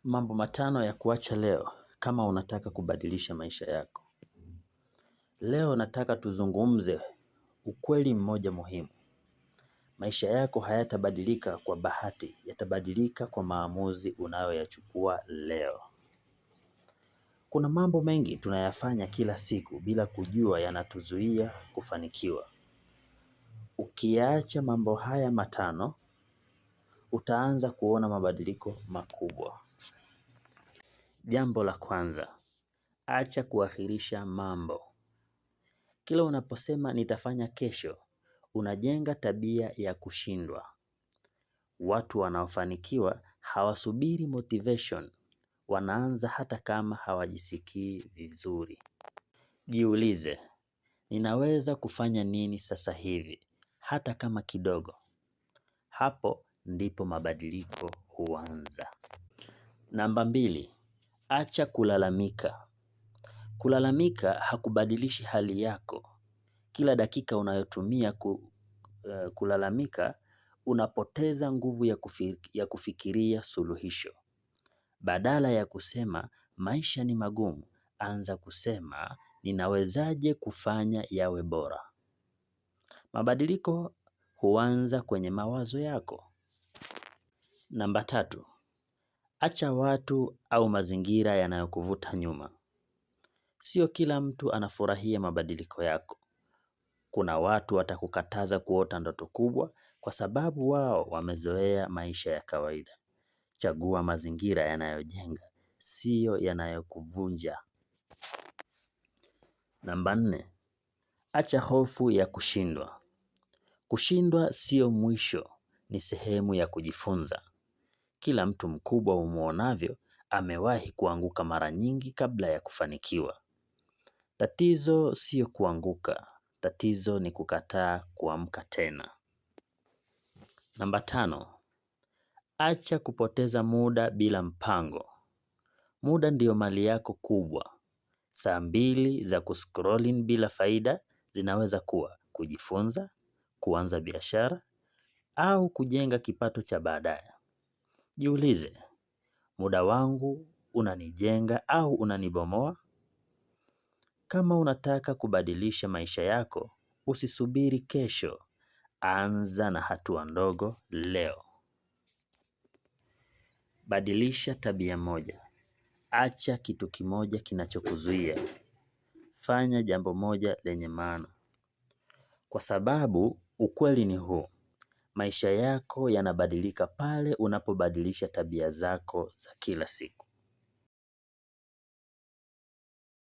Mambo matano ya kuacha leo kama unataka kubadilisha maisha yako. Leo nataka tuzungumze ukweli mmoja muhimu. Maisha yako hayatabadilika kwa bahati, yatabadilika kwa maamuzi unayoyachukua leo. Kuna mambo mengi tunayafanya kila siku bila kujua yanatuzuia kufanikiwa. Ukiyaacha mambo haya matano, utaanza kuona mabadiliko makubwa. Jambo la kwanza, acha kuahirisha mambo. Kila unaposema nitafanya kesho, unajenga tabia ya kushindwa. Watu wanaofanikiwa hawasubiri motivation, wanaanza hata kama hawajisikii vizuri. Jiulize, ninaweza kufanya nini sasa hivi, hata kama kidogo. Hapo ndipo mabadiliko huanza. Namba 2, acha kulalamika. Kulalamika hakubadilishi hali yako. Kila dakika unayotumia kulalamika, unapoteza nguvu ya kufikiria suluhisho. Badala ya kusema maisha ni magumu, anza kusema ninawezaje kufanya yawe bora. Mabadiliko huanza kwenye mawazo yako. Namba 3, acha watu au mazingira yanayokuvuta nyuma. Sio kila mtu anafurahia mabadiliko yako. Kuna watu watakukataza kuota ndoto kubwa kwa sababu wao wamezoea maisha ya kawaida. Chagua mazingira yanayojenga, sio yanayokuvunja. Namba 4, acha hofu ya kushindwa. Kushindwa sio mwisho, ni sehemu ya kujifunza. Kila mtu mkubwa umuonavyo, amewahi kuanguka mara nyingi kabla ya kufanikiwa. Tatizo sio kuanguka, tatizo ni kukataa kuamka tena. Namba 5, acha kupoteza muda bila mpango. Muda ndio mali yako kubwa. Saa 2 za kuscrolling bila faida zinaweza kuwa kujifunza, kuanza biashara, au kujenga kipato cha baadaye. Jiulize, muda wangu unanijenga au unanibomoa? Kama unataka kubadilisha maisha yako, usisubiri kesho. Anza na hatua ndogo leo. Badilisha tabia moja. Acha kitu kimoja kinachokuzuia. Fanya jambo moja lenye maana. Kwa sababu ukweli ni huu. Maisha yako yanabadilika pale unapobadilisha tabia zako za kila siku.